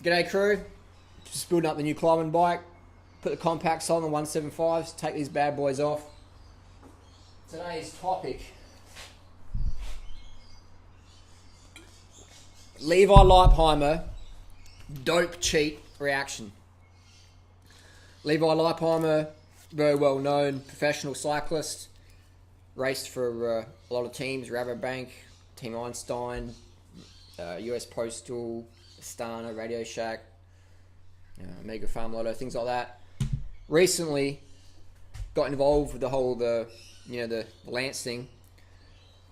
G'day crew, just building up the new climbing bike. Put the compacts on the 175s, take these bad boys off. Today's topic, Levi Leipheimer dope cheat reaction. Levi Leipheimer, very well known professional cyclist, raced for a lot of teams, Rabobank, Team Einstein, US Postal, Astana, Radio Shack, Mega Farm Lotto, things like that. Recently got involved with the whole the Lance thing.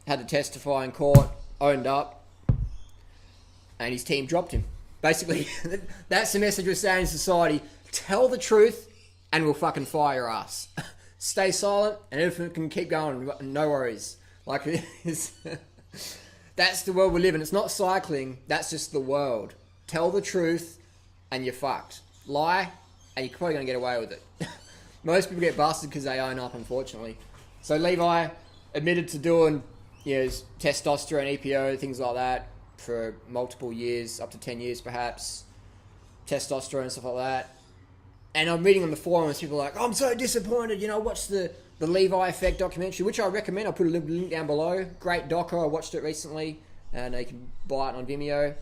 Had to testify in court, owned up, and his team dropped him. Basically, that's the message we're saying in society. Tell the truth and we'll fucking fire your ass. Stay silent and everything can keep going. No worries. Like, that's the world we live in. It's not cycling. That's just the world. Tell the truth and you're fucked. Lie and you're probably going to get away with it. Most people get busted because they own up, unfortunately. So Levi admitted to doing testosterone, EPO, things like that for multiple years, up to 10 years perhaps. Testosterone and stuff like that. And I'm reading on the forums, people are like, oh, I'm so disappointed. Watch the Levi Effect documentary, which I recommend. I'll put a link down below. Great doco. I watched it recently. And you can buy it on Vimeo.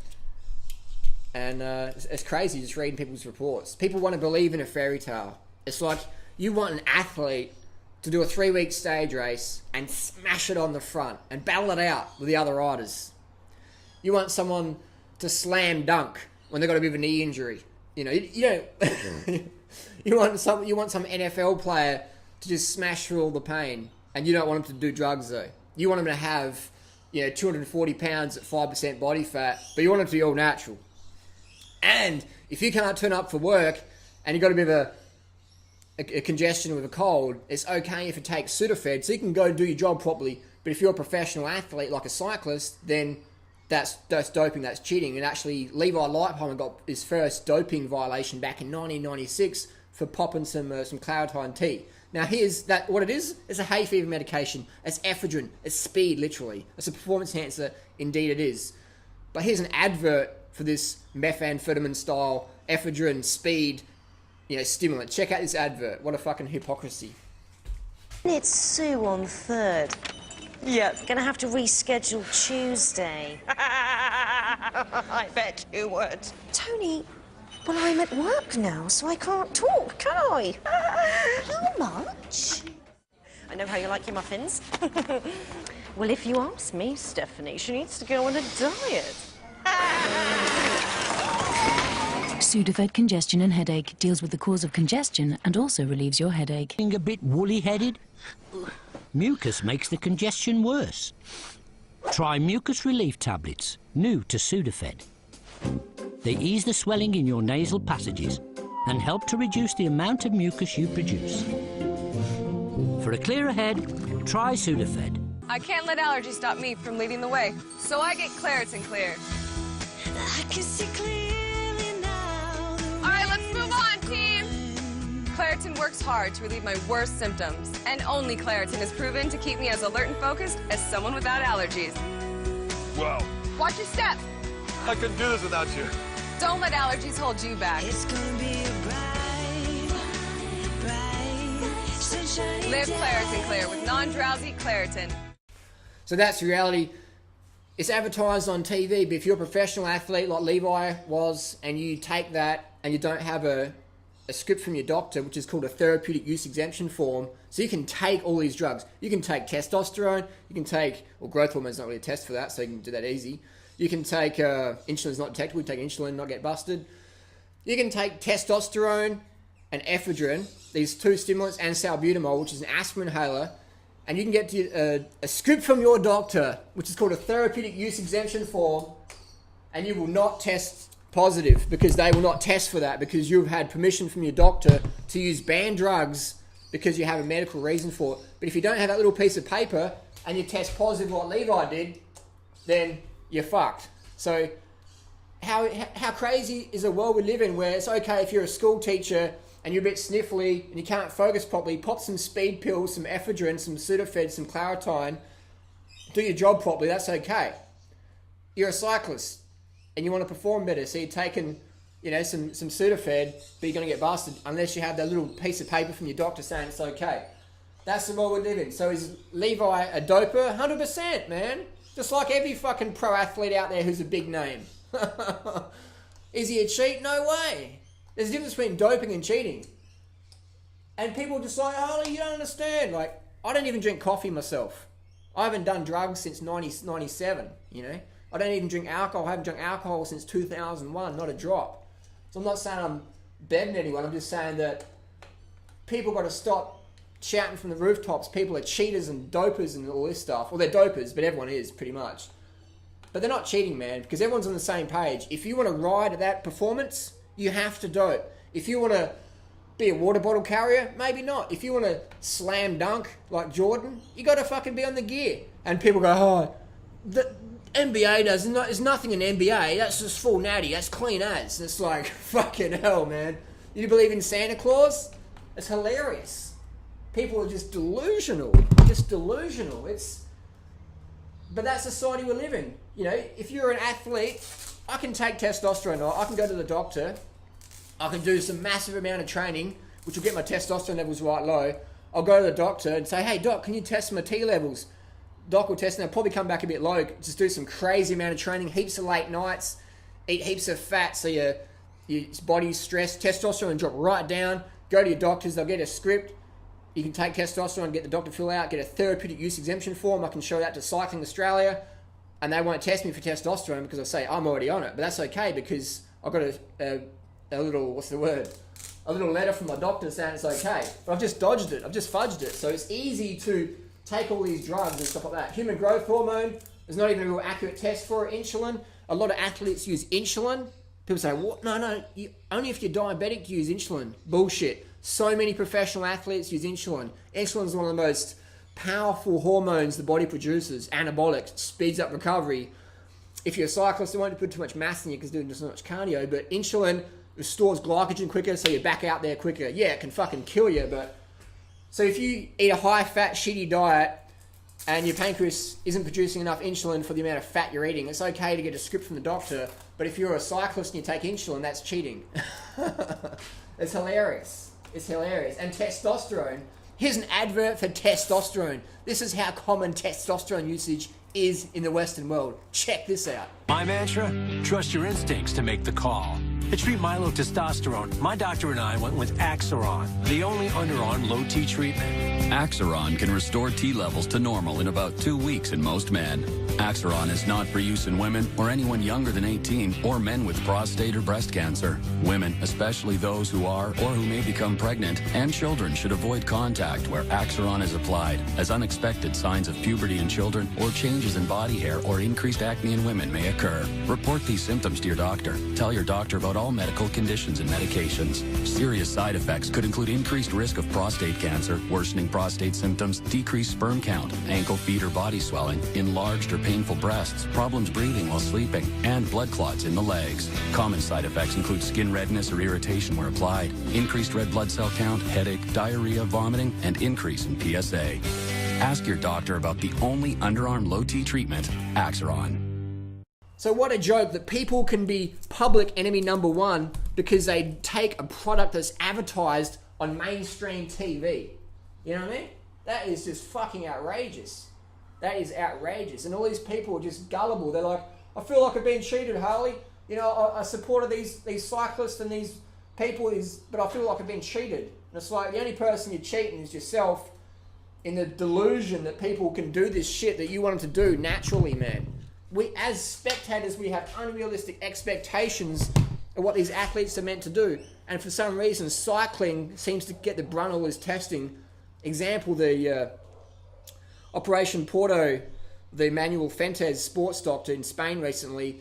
And it's crazy just reading people's reports. People want to believe in a fairy tale. It's like you want an athlete to do a 3-week stage race and smash it on the front and battle it out with the other riders. You want someone to slam dunk when they've got a bit of a knee injury. You don't... You want some NFL player to just smash through all the pain, and you don't want them to do drugs though. You want them to have 240 pounds at 5% body fat, but you want them to be all natural. And if you can't turn up for work and you've got a bit of a congestion with a cold, it's okay if you take Sudafed, so you can go do your job properly. But if you're a professional athlete like a cyclist, then that's doping, that's cheating. And actually, Levi Leipheimer got his first doping violation back in 1996 for popping some Claritine tea. Now here's what it is. It's a hay fever medication. It's ephedrine. It's speed, literally. It's a performance enhancer. Indeed it is. But here's an advert for this methamphetamine style ephedrine speed stimulant. Check out this advert. What a fucking hypocrisy. It's Sue on 3rd. Yeah. Gonna have to reschedule Tuesday. I bet you would. Tony, well, I'm at work now, so I can't talk, can I? How much? I know how you like your muffins. Well, if you ask me, Stephanie, she needs to go on a diet. Sudafed Congestion and Headache deals with the cause of congestion and also relieves your headache. A bit woolly-headed? Mucus makes the congestion worse. Try Mucus Relief Tablets, new to Sudafed. They ease the swelling in your nasal passages and help to reduce the amount of mucus you produce. For a clearer head, try Sudafed. I can't let allergies stop me from leading the way, so I get Claritin Clear. I can see clearly now. All right, let's move on, team. Claritin works hard to relieve my worst symptoms, and only Claritin is proven to keep me as alert and focused as someone without allergies. Wow. Watch your step. I couldn't do this without you. Don't let allergies hold you back. It's gonna be a bright, sunshiny Live day. Claritin Clear with non-drowsy Claritin. So that's the reality. It's advertised on TV, but if you're a professional athlete like Levi was, and you take that and you don't have a script from your doctor, which is called a therapeutic use exemption form, so you can take all these drugs. You can take testosterone, you can take, well, growth hormone's not really a test for that, so you can do that easy. You can take, insulin's not detectable, you can take insulin and not get busted. You can take testosterone and ephedrine, these two stimulants, and salbutamol, which is an aspirin inhaler, and you can get to a script from your doctor, which is called a therapeutic use exemption form, and you will not test positive because they will not test for that because you've had permission from your doctor to use banned drugs because you have a medical reason for it. But if you don't have that little piece of paper and you test positive like Levi did, then you're fucked. So how crazy is the world we live in where it's okay if you're a school teacher and you're a bit sniffly and you can't focus properly, pop some speed pills, some ephedrine, some Sudafed, some Claritine, do your job properly, that's okay. You're a cyclist and you want to perform better, so you're taking you know, some Sudafed, but you're going to get busted unless you have that little piece of paper from your doctor saying it's okay. That's the world we live in. So is Levi a doper? 100%, man. Just like every fucking pro athlete out there who's a big name. Is he a cheat? No way. There's a difference between doping and cheating. And people are just like, Harley, you don't understand. Like, I don't even drink coffee myself. I haven't done drugs since 97, you know. I don't even drink alcohol. I haven't drunk alcohol since 2001, not a drop. So I'm not saying I'm bedding anyone. I'm just saying that people got to stop shouting from the rooftops. People are cheaters and dopers and all this stuff. Well, they're dopers, but everyone is pretty much. But they're not cheating, man, because everyone's on the same page. If you want to ride at that performance, you have to dope. If you want to be a water bottle carrier, maybe not. If you want to slam dunk like Jordan, you got to fucking be on the gear. And people go, oh, the NBA there's nothing in NBA. That's just full natty. That's clean as. It's like, fucking hell, man. You believe in Santa Claus? It's hilarious. People are just delusional. But that's the society we live in. You know, if you're an athlete, I can take testosterone. I can go to the doctor. I can do some massive amount of training, which will get my testosterone levels right low. I'll go to the doctor and say, hey, doc, can you test my T levels? Doc will test and they'll probably come back a bit low. Just do some crazy amount of training, heaps of late nights, eat heaps of fat so your body's stressed. Testosterone drop right down. Go to your doctors, they'll get a script. You can take testosterone, get the doctor to fill out, get a therapeutic use exemption form. I can show that to Cycling Australia. And they won't test me for testosterone because I say I'm already on it. But that's okay because I've got a little, a little letter from my doctor saying it's okay. But I've just dodged it. I've just fudged it. So it's easy to take all these drugs and stuff like that. Human growth hormone, there's not even a real accurate test for it. Insulin, a lot of athletes use insulin. People say, what? No, only if you're diabetic you use insulin. Bullshit. So many professional athletes use insulin. Insulin is one of the most powerful hormones the body produces. Anabolic, speeds up recovery. If you're a cyclist, you won't put too much mass in you because you're doing so much cardio, but insulin restores glycogen quicker, so you're back out there quicker. Yeah, it can fucking kill you, but... So if you eat a high-fat, shitty diet and your pancreas isn't producing enough insulin for the amount of fat you're eating, it's okay to get a script from the doctor, but if you're a cyclist and you take insulin, that's cheating. It's hilarious. It's hilarious. And testosterone. Here's an advert for testosterone. This is how common testosterone usage is in the Western world. Check this out. My mantra? Trust your instincts to make the call. To treat my low testosterone, my doctor and I went with Axiron, the only underarm low T treatment. Axiron can restore T levels to normal in about 2 weeks in most men. Axiron is not for use in women or anyone younger than 18 or men with prostate or breast cancer. Women, especially those who are or who may become pregnant, and children should avoid contact where Axiron is applied, as unexpected signs of puberty in children or changes in body hair or increased acne in women may occur. Report these symptoms to your doctor. Tell your doctor about all medical conditions and medications. Serious side effects could include increased risk of prostate cancer, worsening prostate symptoms, decreased sperm count, ankle, feet, or body swelling, enlarged or painful breasts, problems breathing while sleeping, and blood clots in the legs. Common side effects include skin redness or irritation where applied, increased red blood cell count, headache, diarrhea, vomiting, and increase in PSA. Ask your doctor about the only underarm low T treatment, Axiron. So what a joke that people can be public enemy number one because they take a product that's advertised on mainstream TV. You know what I mean? That is just fucking outrageous. That is outrageous. And all these people are just gullible. They're like, I feel like I've been cheated, Harley. You know, I supported these cyclists and these people, but I feel like I've been cheated. And it's like the only person you're cheating is yourself in the delusion that people can do this shit that you want them to do naturally, man. We, as spectators, we have unrealistic expectations of what these athletes are meant to do. And for some reason, cycling seems to get the brunt of all this testing. Example, the Operation Porto, the Manuel Fuentes sports doctor in Spain recently,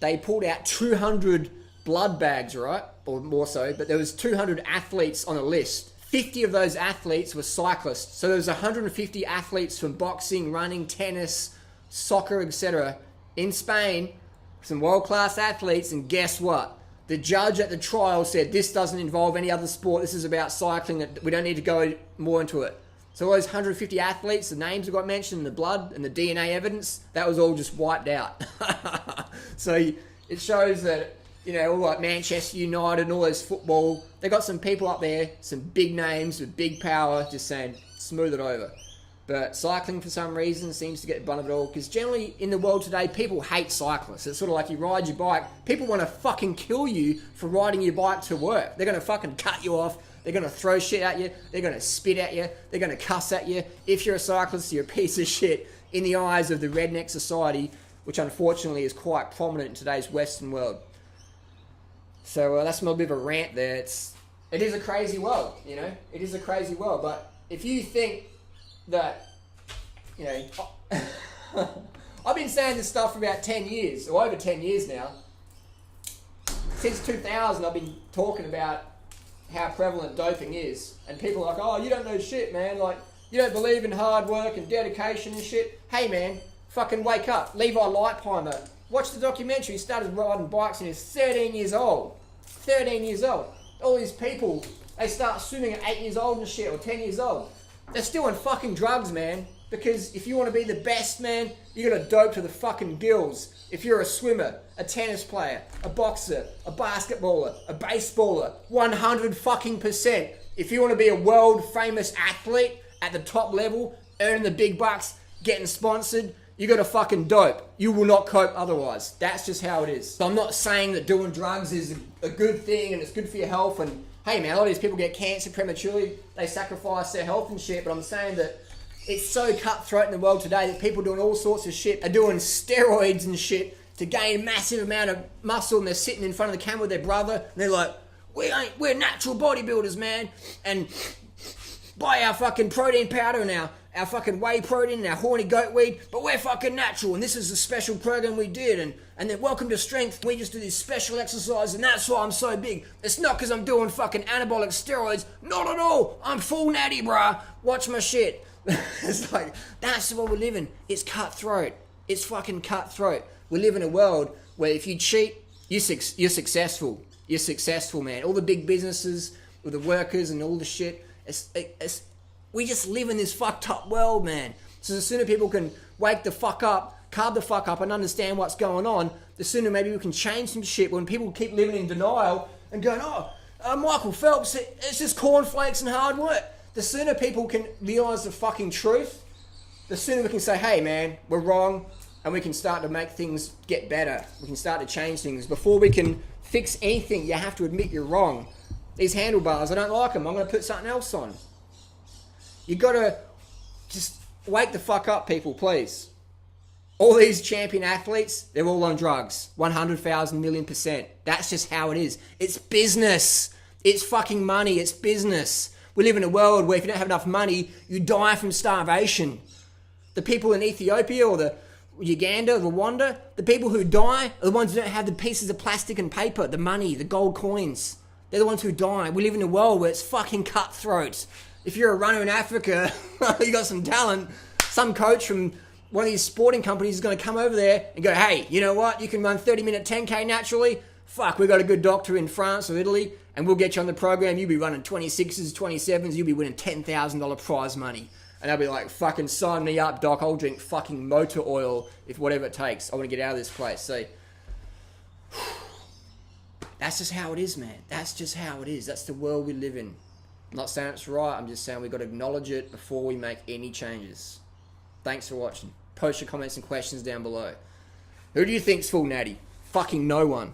they pulled out 200 blood bags, right? Or more so, but there was 200 athletes on a list. 50 of those athletes were cyclists. So there was 150 athletes from boxing, running, tennis, soccer, etc. in Spain, some world-class athletes, and guess what? The judge at the trial said this doesn't involve any other sport, this is about cycling, that we don't need to go more into it. So all those 150 athletes, the names that got mentioned, the blood and the DNA evidence, that was all just wiped out. So it shows that you know, all like Manchester United and all those football. They got some people up there, some big names with big power, just saying, smooth it over. But cycling, for some reason, seems to get the brunt of it all. Because generally, in the world today, people hate cyclists. It's sort of like you ride your bike. People want to fucking kill you for riding your bike to work. They're going to fucking cut you off. They're going to throw shit at you. They're going to spit at you. They're going to cuss at you. If you're a cyclist, you're a piece of shit in the eyes of the redneck society, which unfortunately is quite prominent in today's Western world. So that's a bit of a rant there. It is a crazy world, you know. It is a crazy world. But if you think that, you know, I've been saying this stuff for about 10 years, or over 10 years now. Since 2000, I've been talking about how prevalent doping is. And people are like, oh, you don't know shit, man. Like, you don't believe in hard work and dedication and shit. Hey, man, fucking wake up. Levi Leipheimer. Watch the documentary. He started riding bikes when he was 13 years old. 13 years old. All these people, they start swimming at 8 years old and shit, or 10 years old. They're still on fucking drugs, man. Because if you want to be the best, man, you got to dope to the fucking gills. If you're a swimmer, a tennis player, a boxer, a basketballer, a baseballer, 100 fucking %. If you want to be a world famous athlete at the top level, earning the big bucks, getting sponsored, you got to fucking dope. You will not cope otherwise. That's just how it is. So I'm not saying that doing drugs is a good thing and it's good for your health. And hey, man, a lot of these people get cancer prematurely. They sacrifice their health and shit. But I'm saying that it's so cutthroat in the world today that people doing all sorts of shit are doing steroids and shit to gain massive amount of muscle, and they're sitting in front of the camera with their brother and they're like, we're natural bodybuilders, man, and buy our fucking protein powder and our fucking whey protein and our horny goat weed, but we're fucking natural and this is a special program we did, and then welcome to strength, we just do this special exercise and that's why I'm so big. It's not because I'm doing fucking anabolic steroids, not at all, I'm full natty, bruh, watch my shit. It's like, that's what we're living. It's cutthroat. It's fucking cutthroat. We live in a world where if you cheat, you're successful. You're successful, man. All the big businesses with the workers and all the shit, we just live in this fucked up world, man. So the sooner people can wake the fuck up, carve the fuck up and understand what's going on, the sooner maybe we can change some shit. When people keep living in denial and going, Michael Phelps, it's just cornflakes and hard work. The sooner people can realise the fucking truth, the sooner we can say, hey man, we're wrong, and we can start to make things get better. We can start to change things. Before we can fix anything, you have to admit you're wrong. These handlebars, I don't like them. I'm going to put something else on. You got to just wake the fuck up, people, please. All these champion athletes, they're all on drugs. 100,000 million %. That's just how it is. It's business. It's fucking money. It's business. We live in a world where if you don't have enough money, you die from starvation. The people in Ethiopia or the Uganda, Rwanda, the people who die are the ones who don't have the pieces of plastic and paper, the money, the gold coins. They're the ones who die. We live in a world where it's fucking cutthroat. If you're a runner in Africa, you got some talent, some coach from one of these sporting companies is going to come over there and go, hey, you know what? You can run 30-minute 10K naturally. Fuck, we've got a good doctor in France or Italy, and we'll get you on the program. You'll be running 26s, 27s. You'll be winning $10,000 prize money. And they'll be like, fucking sign me up, doc. I'll drink fucking motor oil if whatever it takes. I want to get out of this place. So, that's just how it is, man. That's just how it is. That's the world we live in. I'm not saying it's right. I'm just saying we've got to acknowledge it before we make any changes. Thanks for watching. Post your comments and questions down below. Who do you think's full natty? Fucking no one.